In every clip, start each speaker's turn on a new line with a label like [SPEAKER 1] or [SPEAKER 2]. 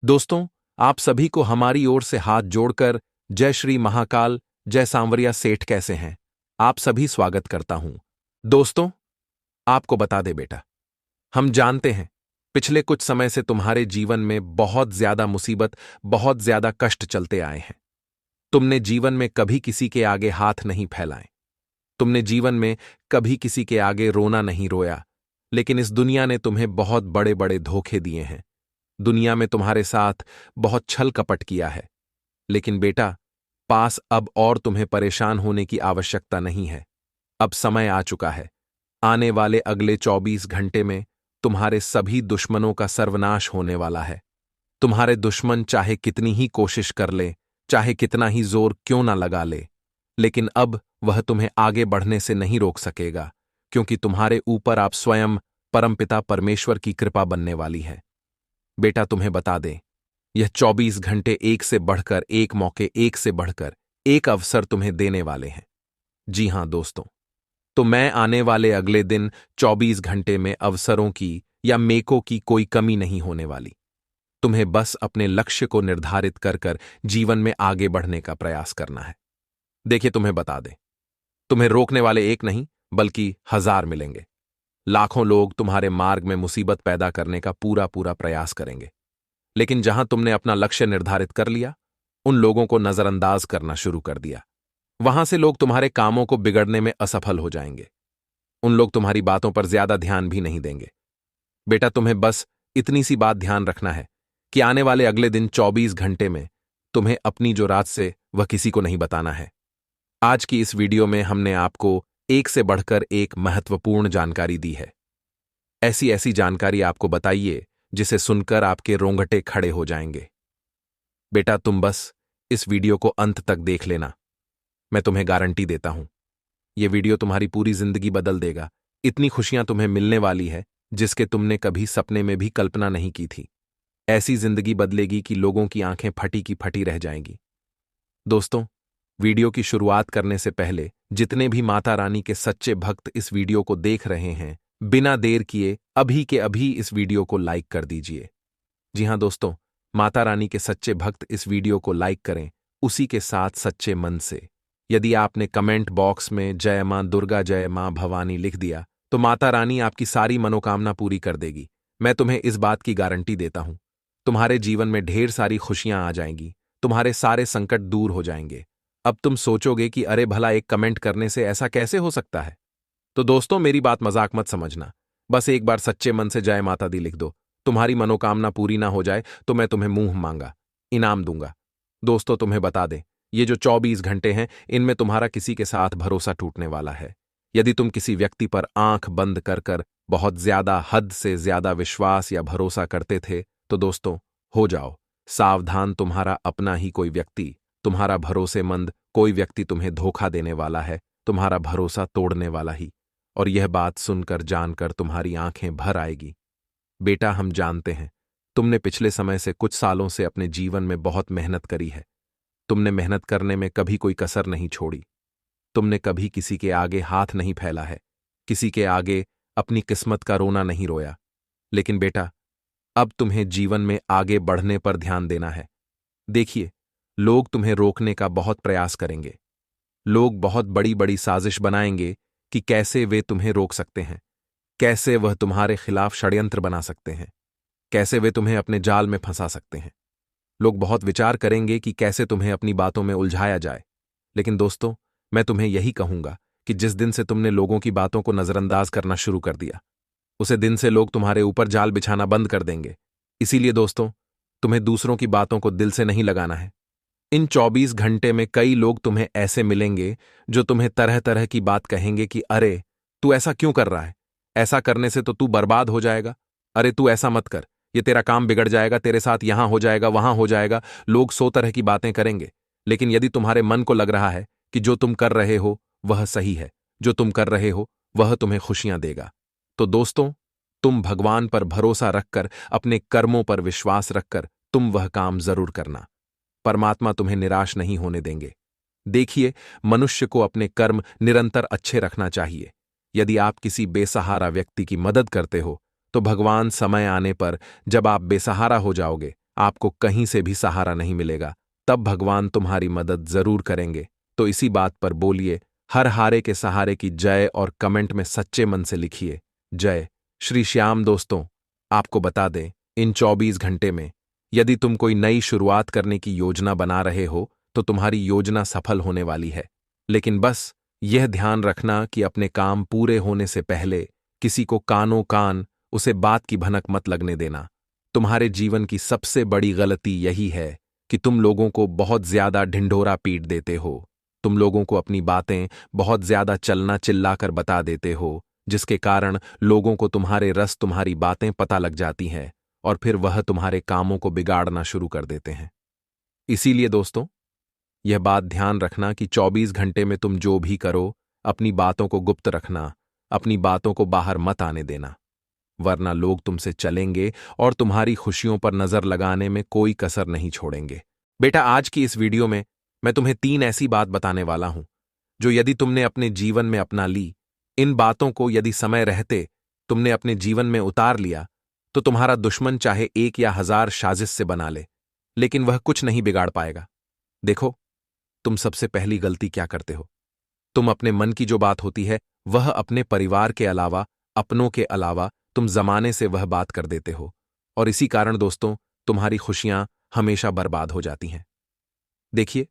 [SPEAKER 1] दोस्तों, आप सभी को हमारी ओर से हाथ जोड़कर जय श्री महाकाल, जय सांवरिया सेठ कैसे हैं? आप सभी स्वागत करता हूं। दोस्तों, आपको बता दे बेटा, हम जानते हैं पिछले कुछ समय से तुम्हारे जीवन में बहुत ज्यादा मुसीबत, बहुत ज्यादा कष्ट चलते आए हैं। तुमने जीवन में कभी किसी के आगे हाथ नहीं फैलाए। तुमने जीवन में कभी किसी के आगे रोना नहीं रोया, लेकिन इस दुनिया ने तुम्हें बहुत बड़े बड़े धोखे दिए हैं। दुनिया में तुम्हारे साथ बहुत छल कपट किया है। लेकिन बेटा, पास अब और तुम्हें परेशान होने की आवश्यकता नहीं है। अब समय आ चुका है। आने वाले अगले 24 घंटे में तुम्हारे सभी दुश्मनों का सर्वनाश होने वाला है। तुम्हारे दुश्मन चाहे कितनी ही कोशिश कर ले, चाहे कितना ही जोर क्यों ना लगा ले, लेकिन अब वह तुम्हें आगे बढ़ने से नहीं रोक सकेगा, क्योंकि तुम्हारे ऊपर आप स्वयं परमपिता परमेश्वर की कृपा बनने वाली है। बेटा, तुम्हें बता दें, यह 24 घंटे एक से बढ़कर एक मौके, एक से बढ़कर एक अवसर तुम्हें देने वाले हैं। जी हां दोस्तों, तो मैं आने वाले अगले दिन 24 घंटे में अवसरों की या मेकों की कोई कमी नहीं होने वाली। तुम्हें बस अपने लक्ष्य को निर्धारित कर कर जीवन में आगे बढ़ने का प्रयास करना है। देखिए, तुम्हें बता दें, तुम्हें रोकने वाले एक नहीं बल्कि 1000 मिलेंगे। लाखों लोग तुम्हारे मार्ग में मुसीबत पैदा करने का पूरा पूरा प्रयास करेंगे, लेकिन जहां तुमने अपना लक्ष्य निर्धारित कर लिया, उन लोगों को नजरअंदाज करना शुरू कर दिया। वहां से लोग तुम्हारे कामों को बिगड़ने में असफल हो जाएंगे। उन लोग तुम्हारी बातों पर ज्यादा ध्यान भी नहीं देंगे। बेटा, तुम्हें बस इतनी सी बात ध्यान रखना है कि आने वाले अगले दिन 24 घंटे में तुम्हें अपनी जो राज से वह किसी को नहीं बताना है। आज की इस वीडियो में हमने आपको एक से बढ़कर एक महत्वपूर्ण जानकारी दी है। ऐसी ऐसी जानकारी आपको बताइए जिसे सुनकर आपके रोंगटे खड़े हो जाएंगे। बेटा, तुम बस इस वीडियो को अंत तक देख लेना। मैं तुम्हें गारंटी देता हूं, यह वीडियो तुम्हारी पूरी जिंदगी बदल देगा। इतनी खुशियां तुम्हें मिलने वाली है जिसके तुमने कभी सपने में भी कल्पना नहीं की थी। ऐसी जिंदगी बदलेगी कि लोगों की आंखें फटी की फटी रह जाएंगी। दोस्तों, वीडियो की शुरुआत करने से पहले जितने भी माता रानी के सच्चे भक्त इस वीडियो को देख रहे हैं, बिना देर किए अभी के अभी इस वीडियो को लाइक कर दीजिए। जी हां दोस्तों, माता रानी के सच्चे भक्त इस वीडियो को लाइक करें, उसी के साथ सच्चे मन से। यदि आपने कमेंट बॉक्स में जय मां दुर्गा, जय मां भवानी लिख दिया, तो माता रानी आपकी सारी मनोकामना पूरी कर देगी। मैं तुम्हें इस बात की गारंटी देता हूं। तुम्हारे जीवन में ढेर सारी खुशियां आ जाएंगी, तुम्हारे सारे संकट दूर हो जाएंगे। अब तुम सोचोगे कि अरे भला एक कमेंट करने से ऐसा कैसे हो सकता है? तो दोस्तों, मेरी बात मजाक मत समझना। बस एक बार सच्चे मन से जय माता दी लिख दो। तुम्हारी मनोकामना पूरी ना हो जाए तो मैं तुम्हें मुंह मांगा इनाम दूंगा। दोस्तों, तुम्हें बता दें, ये जो 24 घंटे हैं, इनमें तुम्हारा किसी के साथ भरोसा टूटने वाला है। यदि तुम किसी व्यक्ति पर आंख बंद कर कर बहुत ज्यादा, हद से ज्यादा विश्वास या भरोसा करते थे, तो दोस्तों हो जाओ सावधान। तुम्हारा अपना ही कोई व्यक्ति, तुम्हारा भरोसेमंद कोई व्यक्ति तुम्हें धोखा देने वाला है, तुम्हारा भरोसा तोड़ने वाला ही। और यह बात सुनकर जानकर तुम्हारी आंखें भर आएगी। बेटा, हम जानते हैं तुमने पिछले समय से, कुछ सालों से अपने जीवन में बहुत मेहनत करी है। तुमने मेहनत करने में कभी कोई कसर नहीं छोड़ी। तुमने कभी किसी के आगे हाथ नहीं फैला है, किसी के आगे अपनी किस्मत का रोना नहीं रोया। लेकिन बेटा, अब तुम्हें जीवन में आगे बढ़ने पर ध्यान देना है। देखिए, लोग तुम्हें रोकने का बहुत प्रयास करेंगे। लोग बहुत बड़ी बड़ी साजिश बनाएंगे कि कैसे वे तुम्हें रोक सकते हैं, कैसे वह तुम्हारे खिलाफ षड्यंत्र बना सकते हैं, कैसे वे तुम्हें अपने जाल में फंसा सकते हैं। लोग बहुत विचार करेंगे कि कैसे तुम्हें अपनी बातों में उलझाया जाए। लेकिन दोस्तों, मैं तुम्हें यही कहूंगा कि जिस दिन से तुमने लोगों की बातों को नजरअंदाज करना शुरू कर दिया, उसे दिन से लोग तुम्हारे ऊपर जाल बिछाना बंद कर देंगे। इसीलिए दोस्तों, तुम्हें दूसरों की बातों को दिल से नहीं लगाना है। इन 24 घंटे में कई लोग तुम्हें ऐसे मिलेंगे जो तुम्हें तरह तरह की बात कहेंगे कि अरे तू ऐसा क्यों कर रहा है, ऐसा करने से तो तू बर्बाद हो जाएगा, अरे तू ऐसा मत कर, ये तेरा काम बिगड़ जाएगा, तेरे साथ यहां हो जाएगा, वहां हो जाएगा। लोग 100 तरह की बातें करेंगे। लेकिन यदि तुम्हारे मन को लग रहा है कि जो तुम कर रहे हो वह सही है, जो तुम कर रहे हो वह तुम्हें खुशियां देगा, तो दोस्तों, तुम भगवान पर भरोसा रखकर, अपने कर्मों पर विश्वास रखकर तुम वह काम जरूर करना। परमात्मा तुम्हें निराश नहीं होने देंगे। देखिए, मनुष्य को अपने कर्म निरंतर अच्छे रखना चाहिए। यदि आप किसी बेसहारा व्यक्ति की मदद करते हो, तो भगवान समय आने पर, जब आप बेसहारा हो जाओगे, आपको कहीं से भी सहारा नहीं मिलेगा, तब भगवान तुम्हारी मदद जरूर करेंगे। तो इसी बात पर बोलिए हर हारे के सहारे की जय और कमेंट में सच्चे मन से लिखिए जय श्री श्याम। दोस्तों, आपको बता दें, इन 24 घंटे में यदि तुम कोई नई शुरुआत करने की योजना बना रहे हो तो तुम्हारी योजना सफल होने वाली है। लेकिन बस यह ध्यान रखना कि अपने काम पूरे होने से पहले किसी को कानों कान उसे बात की भनक मत लगने देना। तुम्हारे जीवन की सबसे बड़ी गलती यही है कि तुम लोगों को बहुत ज्यादा ढिंढोरा पीट देते हो। तुम लोगों को अपनी बातें बहुत ज्यादा चलना चिल्लाकर बता देते हो, जिसके कारण लोगों को तुम्हारे रस तुम्हारी बातें पता लग जाती हैं और फिर वह तुम्हारे कामों को बिगाड़ना शुरू कर देते हैं। इसीलिए दोस्तों, यह बात ध्यान रखना कि 24 घंटे में तुम जो भी करो, अपनी बातों को गुप्त रखना, अपनी बातों को बाहर मत आने देना, वरना लोग तुमसे चलेंगे और तुम्हारी खुशियों पर नजर लगाने में कोई कसर नहीं छोड़ेंगे। बेटा, आज की इस वीडियो में मैं तुम्हें 3 ऐसी बात बताने वाला हूं जो यदि तुमने अपने जीवन में अपना ली, इन बातों को यदि समय रहते तुमने अपने जीवन में उतार लिया, तो तुम्हारा दुश्मन चाहे 1 या 1000 साजिश से बना ले, लेकिन वह कुछ नहीं बिगाड़ पाएगा। देखो, तुम सबसे पहली गलती क्या करते हो? तुम अपने मन की जो बात होती है वह अपने परिवार के अलावा, अपनों के अलावा तुम जमाने से वह बात कर देते हो, और इसी कारण दोस्तों तुम्हारी खुशियां हमेशा बर्बाद हो जाती हैं। देखिए,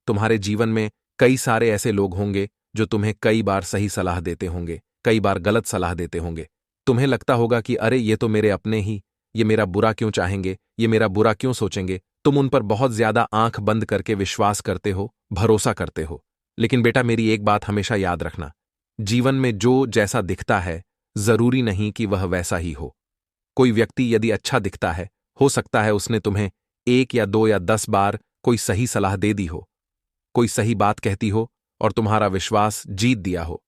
[SPEAKER 1] तुम्हारे जीवन में कई सारे ऐसे लोग होंगे जो तुम्हें कई बार सही सलाह देते होंगे, कई बार गलत सलाह देते होंगे। तुम्हें लगता होगा कि अरे ये तो मेरे अपने ही, ये मेरा बुरा क्यों चाहेंगे, ये मेरा बुरा क्यों सोचेंगे। तुम उन पर बहुत ज्यादा आंख बंद करके विश्वास करते हो, भरोसा करते हो। लेकिन बेटा, मेरी एक बात हमेशा याद रखना, जीवन में जो जैसा दिखता है जरूरी नहीं कि वह वैसा ही हो। कोई व्यक्ति यदि अच्छा दिखता है, हो सकता है उसने तुम्हें 1 या 2 या 10 बार कोई सही सलाह दे दी हो, कोई सही बात कहती हो और तुम्हारा विश्वास जीत दिया हो।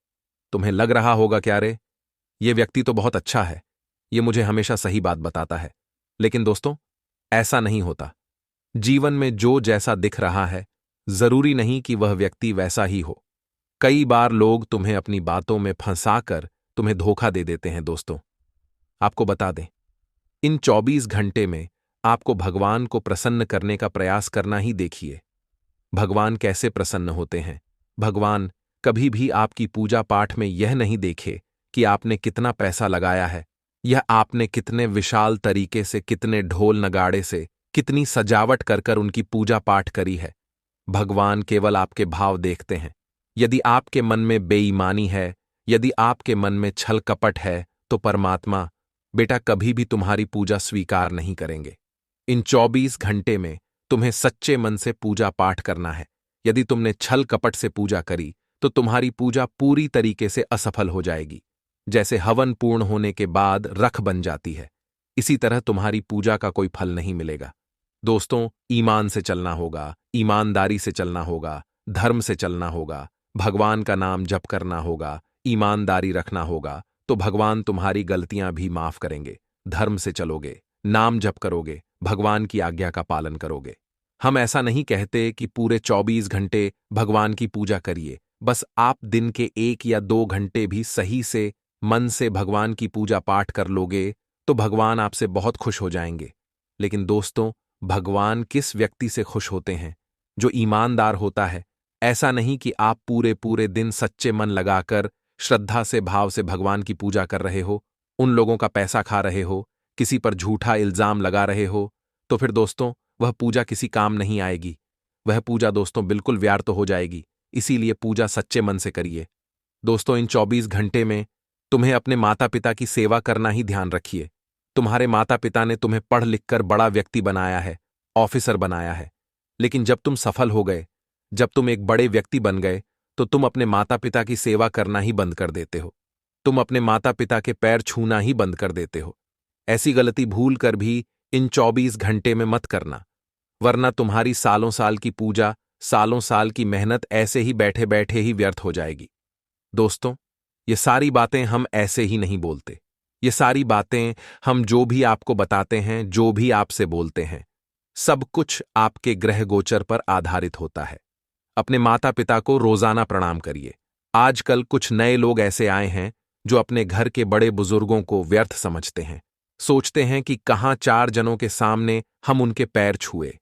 [SPEAKER 1] तुम्हें लग रहा होगा कि अरे ये व्यक्ति तो बहुत अच्छा है, ये मुझे हमेशा सही बात बताता है। लेकिन दोस्तों, ऐसा नहीं होता। जीवन में जो जैसा दिख रहा है जरूरी नहीं कि वह व्यक्ति वैसा ही हो। कई बार लोग तुम्हें अपनी बातों में फंसाकर तुम्हें धोखा दे देते हैं। दोस्तों, आपको बता दें, इन 24 घंटे में आपको भगवान को प्रसन्न करने का प्रयास करना ही देखिए। भगवान कैसे प्रसन्न होते हैं? भगवान कभी भी आपकी पूजा पाठ में यह नहीं देखे कि आपने कितना पैसा लगाया है, यह आपने कितने विशाल तरीके से, कितने ढोल नगाड़े से, कितनी सजावट कर कर उनकी पूजा पाठ करी है। भगवान केवल आपके भाव देखते हैं। यदि आपके मन में बेईमानी है, यदि आपके मन में छल कपट है, तो परमात्मा बेटा कभी भी तुम्हारी पूजा स्वीकार नहीं करेंगे। इन 24 घंटे में तुम्हें सच्चे मन से पूजा पाठ करना है। यदि तुमने छल कपट से पूजा करी तो तुम्हारी पूजा पूरी तरीके से असफल हो जाएगी। जैसे हवन पूर्ण होने के बाद रख बन जाती है, इसी तरह तुम्हारी पूजा का कोई फल नहीं मिलेगा। दोस्तों, ईमान से चलना होगा, ईमानदारी से चलना होगा, धर्म से चलना होगा, भगवान का नाम जप करना होगा, ईमानदारी रखना होगा, तो भगवान तुम्हारी गलतियां भी माफ करेंगे। धर्म से चलोगे, नाम जप करोगे, भगवान की आज्ञा का पालन करोगे। हम ऐसा नहीं कहते कि पूरे 24 घंटे भगवान की पूजा करिए। बस आप दिन के 1 या 2 घंटे भी सही से मन से भगवान की पूजा पाठ कर लोगे तो भगवान आपसे बहुत खुश हो जाएंगे। लेकिन दोस्तों, भगवान किस व्यक्ति से खुश होते हैं? जो ईमानदार होता है। ऐसा नहीं कि आप पूरे पूरे दिन सच्चे मन लगाकर श्रद्धा से, भाव से भगवान की पूजा कर रहे हो, उन लोगों का पैसा खा रहे हो, किसी पर झूठा इल्जाम लगा रहे हो, तो फिर दोस्तों वह पूजा किसी काम नहीं आएगी। वह पूजा दोस्तों बिल्कुल व्यर्थ हो जाएगी। इसीलिए पूजा सच्चे मन से करिए। दोस्तों, इन 24 घंटे में तुम्हें अपने माता पिता की सेवा करना ही ध्यान रखिए। तुम्हारे माता पिता ने तुम्हें पढ़ लिखकर बड़ा व्यक्ति बनाया है, ऑफिसर बनाया है, लेकिन जब तुम सफल हो गए, जब तुम एक बड़े व्यक्ति बन गए, तो तुम अपने माता पिता की सेवा करना ही बंद कर देते हो। तुम अपने माता पिता के पैर छूना ही बंद कर देते हो। ऐसी गलती भूल कर भी इन 24 घंटे में मत करना, वरना तुम्हारी सालों साल की पूजा, सालों साल की मेहनत ऐसे ही बैठे बैठे ही व्यर्थ हो जाएगी। दोस्तों, ये सारी बातें हम ऐसे ही नहीं बोलते। ये सारी बातें हम जो भी आपको बताते हैं, जो भी आपसे बोलते हैं, सब कुछ आपके ग्रह गोचर पर आधारित होता है। अपने माता पिता को रोजाना प्रणाम करिए। आजकल कुछ नए लोग ऐसे आए हैं जो अपने घर के बड़े बुजुर्गों को व्यर्थ समझते हैं। सोचते हैं कि कहाँ 4 जनों के सामने हम उनके पैर छुए।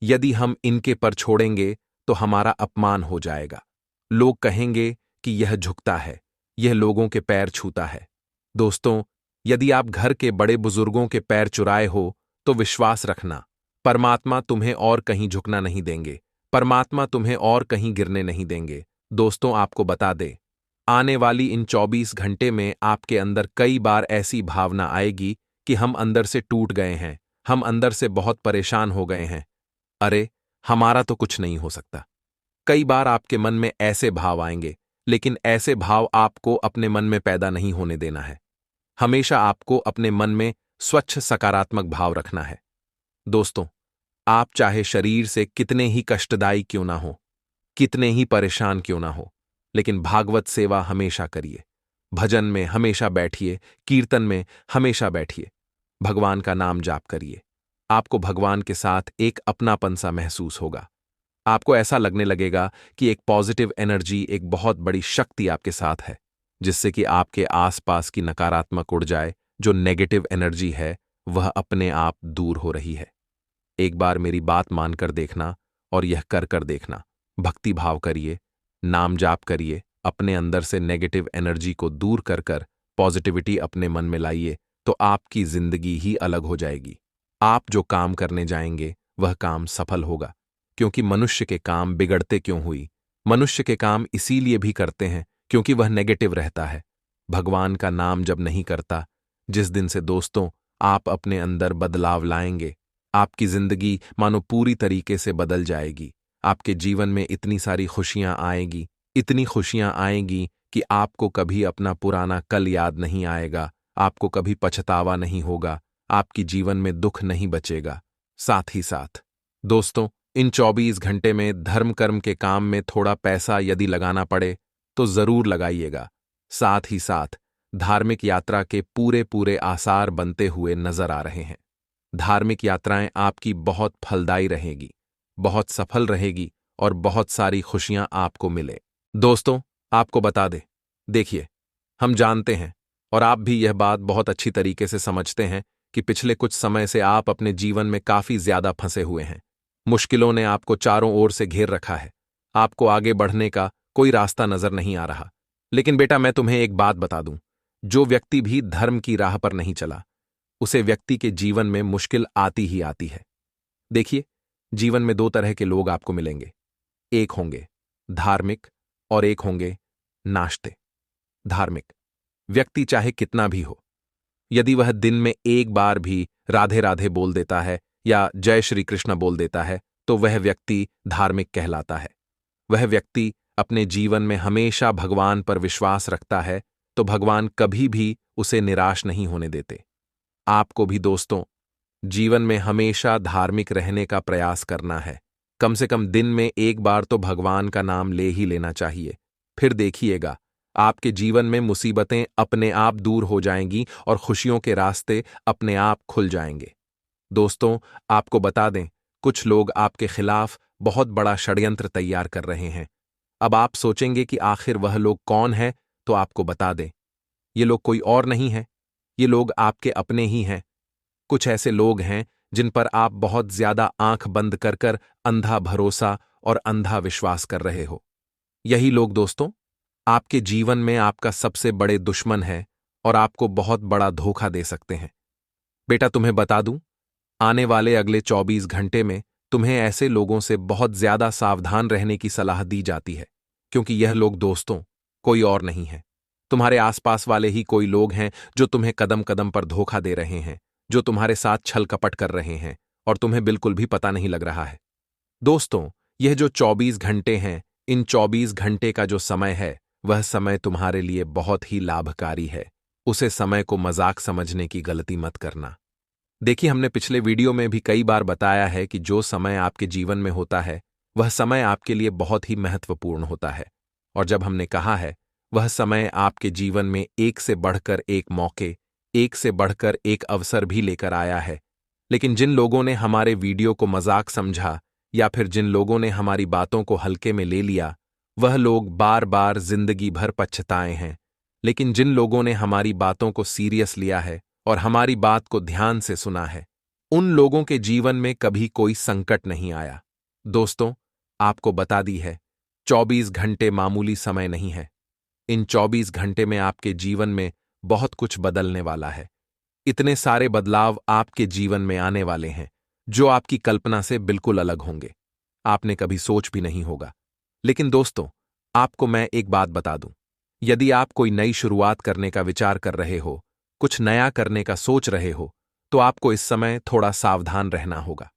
[SPEAKER 1] यदि हम इनके पर छोड़ेंगे तो हमारा अपमान हो जाएगा। लोग कहेंगे कि यह झुकता है, यह लोगों के पैर छूता है। दोस्तों, यदि आप घर के बड़े बुजुर्गों के पैर चुराए हो तो विश्वास रखना, परमात्मा तुम्हें और कहीं झुकना नहीं देंगे, परमात्मा तुम्हें और कहीं गिरने नहीं देंगे। दोस्तों, आपको बता दे, आने वाली इन 24 घंटे में आपके अंदर कई बार ऐसी भावना आएगी कि हम अंदर से टूट गए हैं, हम अंदर से बहुत परेशान हो गए हैं। अरे, हमारा तो कुछ नहीं हो सकता। कई बार आपके मन में ऐसे भाव आएंगे, लेकिन ऐसे भाव आपको अपने मन में पैदा नहीं होने देना है। हमेशा आपको अपने मन में स्वच्छ सकारात्मक भाव रखना है। दोस्तों, आप चाहे शरीर से कितने ही कष्टदायी क्यों ना हो, कितने ही परेशान क्यों ना हो, लेकिन भागवत सेवा हमेशा करिए, भजन में हमेशा बैठिए, कीर्तन में हमेशा बैठिए, भगवान का नाम जाप करिए। आपको भगवान के साथ एक अपनापन सा महसूस होगा। आपको ऐसा लगने लगेगा कि एक पॉजिटिव एनर्जी, एक बहुत बड़ी शक्ति आपके साथ है, जिससे कि आपके आसपास की नकारात्मक ऊर्जाएं, जो नेगेटिव एनर्जी है, वह अपने आप दूर हो रही है। एक बार मेरी बात मानकर देखना और यह कर देखना। भक्ति भाव करिए, नाम जाप करिए, अपने अंदर से नेगेटिव एनर्जी को दूर कर पॉजिटिविटी अपने मन में लाइए, तो आपकी जिंदगी ही अलग हो जाएगी। आप जो काम करने जाएंगे वह काम सफल होगा, क्योंकि मनुष्य के काम बिगड़ते क्यों हुई? मनुष्य के काम इसीलिए भी करते हैं क्योंकि वह नेगेटिव रहता है। भगवान का नाम जब नहीं करता, जिस दिन से दोस्तों आप अपने अंदर बदलाव लाएंगे, आपकी जिंदगी मानो पूरी तरीके से बदल जाएगी। आपके जीवन में इतनी सारी खुशियां आएगी, इतनी खुशियां आएंगी कि आपको कभी अपना पुराना कल याद नहीं आएगा, आपको कभी पछतावा नहीं होगा, आपकी जीवन में दुख नहीं बचेगा। साथ ही साथ दोस्तों, इन 24 घंटे में धर्म कर्म के काम में थोड़ा पैसा यदि लगाना पड़े तो जरूर लगाइएगा। साथ ही साथ धार्मिक यात्रा के पूरे पूरे आसार बनते हुए नजर आ रहे हैं। धार्मिक यात्राएं आपकी बहुत फलदायी रहेगी, बहुत सफल रहेगी और बहुत सारी खुशियां आपको मिले। दोस्तों, आपको बता दे, देखिए, हम जानते हैं और आप भी यह बात बहुत अच्छी तरीके से समझते हैं कि पिछले कुछ समय से आप अपने जीवन में काफी ज्यादा फंसे हुए हैं। मुश्किलों ने आपको चारों ओर से घेर रखा है, आपको आगे बढ़ने का कोई रास्ता नजर नहीं आ रहा। लेकिन बेटा, मैं तुम्हें एक बात बता दूं, जो व्यक्ति भी धर्म की राह पर नहीं चला, उसे व्यक्ति के जीवन में मुश्किल आती ही आती है। देखिए, जीवन में 2 तरह के लोग आपको मिलेंगे, एक होंगे धार्मिक और एक होंगे नास्तिक। धार्मिक व्यक्ति चाहे कितना भी हो, यदि वह दिन में एक बार भी राधे राधे बोल देता है या जय श्री कृष्ण बोल देता है, तो वह व्यक्ति धार्मिक कहलाता है। वह व्यक्ति अपने जीवन में हमेशा भगवान पर विश्वास रखता है, तो भगवान कभी भी उसे निराश नहीं होने देते। आपको भी दोस्तों जीवन में हमेशा धार्मिक रहने का प्रयास करना है। कम से कम दिन में एक बार तो भगवान का नाम ले ही लेना चाहिए। फिर देखिएगा, आपके जीवन में मुसीबतें अपने आप दूर हो जाएंगी और खुशियों के रास्ते अपने आप खुल जाएंगे। दोस्तों, आपको बता दें, कुछ लोग आपके खिलाफ बहुत बड़ा षड्यंत्र तैयार कर रहे हैं। अब आप सोचेंगे कि आखिर वह लोग कौन है, तो आपको बता दें, ये लोग कोई और नहीं है, ये लोग आपके अपने ही हैं। कुछ ऐसे लोग हैं जिन पर आप बहुत ज्यादा आंख बंद कर अंधा भरोसा और अंधा विश्वास कर रहे हो। यही लोग दोस्तों आपके जीवन में आपका सबसे बड़े दुश्मन है और आपको बहुत बड़ा धोखा दे सकते हैं। बेटा, तुम्हें बता दूं, आने वाले अगले 24 घंटे में तुम्हें ऐसे लोगों से बहुत ज्यादा सावधान रहने की सलाह दी जाती है, क्योंकि यह लोग दोस्तों कोई और नहीं है, तुम्हारे आसपास वाले ही कोई लोग हैं जो तुम्हें कदम कदम पर धोखा दे रहे हैं, जो तुम्हारे साथ छल कपट कर रहे हैं और तुम्हें बिल्कुल भी पता नहीं लग रहा है। दोस्तों, यह जो 24 घंटे हैं, इन 24 घंटे का जो समय है, वह समय तुम्हारे लिए बहुत ही लाभकारी है। उसे समय को मजाक समझने की गलती मत करना। देखिए, हमने पिछले वीडियो में भी कई बार बताया है कि जो समय आपके जीवन में होता है, वह समय आपके लिए बहुत ही महत्वपूर्ण होता है। और जब हमने कहा है, वह समय आपके जीवन में एक से बढ़कर एक मौके, एक से बढ़कर एक अवसर भी लेकर आया है। लेकिन जिन लोगों ने हमारे वीडियो को मजाक समझा या फिर जिन लोगों ने हमारी बातों को हल्के में ले लिया, वह लोग बार बार जिंदगी भर पछताए हैं। लेकिन जिन लोगों ने हमारी बातों को सीरियस लिया है और हमारी बात को ध्यान से सुना है, उन लोगों के जीवन में कभी कोई संकट नहीं आया। दोस्तों, आपको बता दी है, 24 घंटे मामूली समय नहीं है। इन 24 घंटे में आपके जीवन में बहुत कुछ बदलने वाला है। इतने सारे बदलाव आपके जीवन में आने वाले हैं जो आपकी कल्पना से बिल्कुल अलग होंगे, आपने कभी सोच भी नहीं होगा। लेकिन दोस्तों, आपको मैं एक बात बता दूं, यदि आप कोई नई शुरुआत करने का विचार कर रहे हो, कुछ नया करने का सोच रहे हो, तो आपको इस समय थोड़ा सावधान रहना होगा।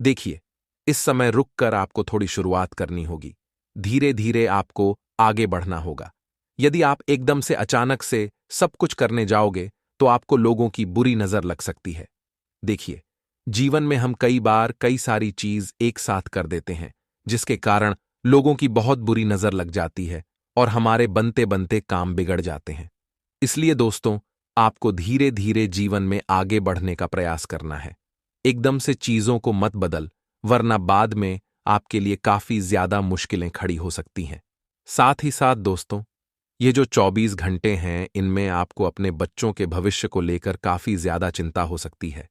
[SPEAKER 1] देखिए, इस समय रुककर आपको थोड़ी शुरुआत करनी होगी। धीरे धीरे आपको आगे बढ़ना होगा। यदि आप एकदम से अचानक से सब कुछ करने जाओगे तो आपको लोगों की बुरी नजर लग सकती है। देखिए, जीवन में हम कई बार कई सारी चीज एक साथ कर देते हैं जिसके कारण लोगों की बहुत बुरी नजर लग जाती है और हमारे बनते बनते काम बिगड़ जाते हैं। इसलिए दोस्तों, आपको धीरे धीरे जीवन में आगे बढ़ने का प्रयास करना है। एकदम से चीजों को मत बदल, वरना बाद में आपके लिए काफी ज्यादा मुश्किलें खड़ी हो सकती हैं। साथ ही साथ दोस्तों, ये जो 24 घंटे हैं, इनमें आपको अपने बच्चों के भविष्य को लेकर काफी ज्यादा चिंता हो सकती है।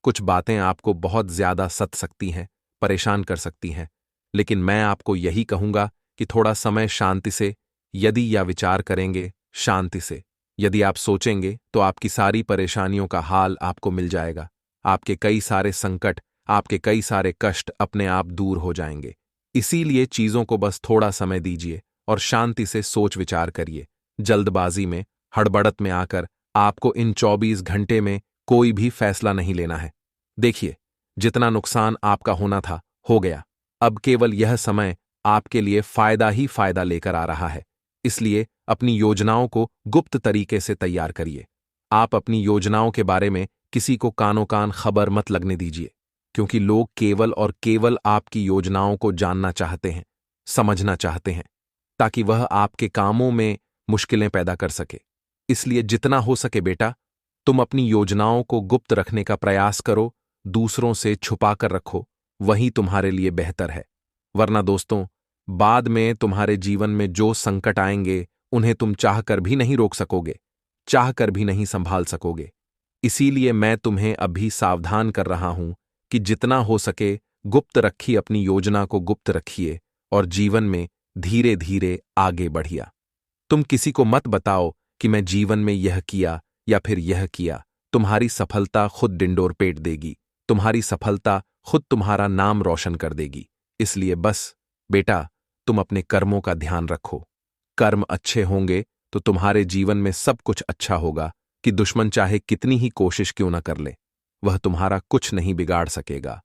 [SPEAKER 1] कुछ बातें आपको बहुत ज्यादा सता सकती हैं, परेशान कर सकती हैं, लेकिन मैं आपको यही कहूंगा कि थोड़ा समय शांति से यदि या विचार करेंगे, शांति से यदि आप सोचेंगे तो आपकी सारी परेशानियों का हाल आपको मिल जाएगा। आपके कई सारे संकट, आपके कई सारे कष्ट अपने आप दूर हो जाएंगे। इसीलिए चीजों को बस थोड़ा समय दीजिए और शांति से सोच विचार करिए। जल्दबाजी में, हड़बड़त में आकर आपको इन 24 घंटे में कोई भी फैसला नहीं लेना है। देखिए, जितना नुकसान आपका होना था, हो गया। अब केवल यह समय आपके लिए फायदा ही फायदा लेकर आ रहा है। इसलिए अपनी योजनाओं को गुप्त तरीके से तैयार करिए। आप अपनी योजनाओं के बारे में किसी को कानो कान खबर मत लगने दीजिए, क्योंकि लोग केवल और केवल आपकी योजनाओं को जानना चाहते हैं, समझना चाहते हैं, ताकि वह आपके कामों में मुश्किलें पैदा कर सके। इसलिए जितना हो सके बेटा, तुम अपनी योजनाओं को गुप्त रखने का प्रयास करो, दूसरों से छुपा कर रखो, वही तुम्हारे लिए बेहतर है। वरना दोस्तों, बाद में तुम्हारे जीवन में जो संकट आएंगे, उन्हें तुम चाहकर भी नहीं रोक सकोगे, चाहकर भी नहीं संभाल सकोगे। इसीलिए मैं तुम्हें अभी सावधान कर रहा हूं कि जितना हो सके गुप्त रखिए, अपनी योजना को गुप्त रखिए और जीवन में धीरे धीरे आगे बढ़िए। तुम किसी को मत बताओ कि मैं जीवन में यह किया या फिर यह किया। तुम्हारी सफलता खुद डिंडोर पेट देगी, तुम्हारी सफलता खुद तुम्हारा नाम रोशन कर देगी। इसलिए बस बेटा, तुम अपने कर्मों का ध्यान रखो। कर्म अच्छे होंगे तो तुम्हारे जीवन में सब कुछ अच्छा होगा, कि दुश्मन चाहे कितनी ही कोशिश क्यों न कर ले, वह तुम्हारा कुछ नहीं बिगाड़ सकेगा,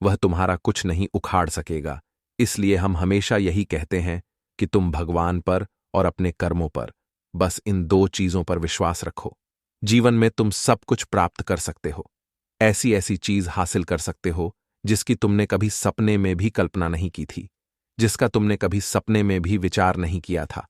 [SPEAKER 1] वह तुम्हारा कुछ नहीं उखाड़ सकेगा। इसलिए हम हमेशा यही कहते हैं कि तुम भगवान पर और अपने कर्मों पर, बस इन दो चीजों पर विश्वास रखो। जीवन में तुम सब कुछ प्राप्त कर सकते हो, ऐसी ऐसी चीज हासिल कर सकते हो जिसकी तुमने कभी सपने में भी कल्पना नहीं की थी, जिसका तुमने कभी सपने में भी विचार नहीं किया था।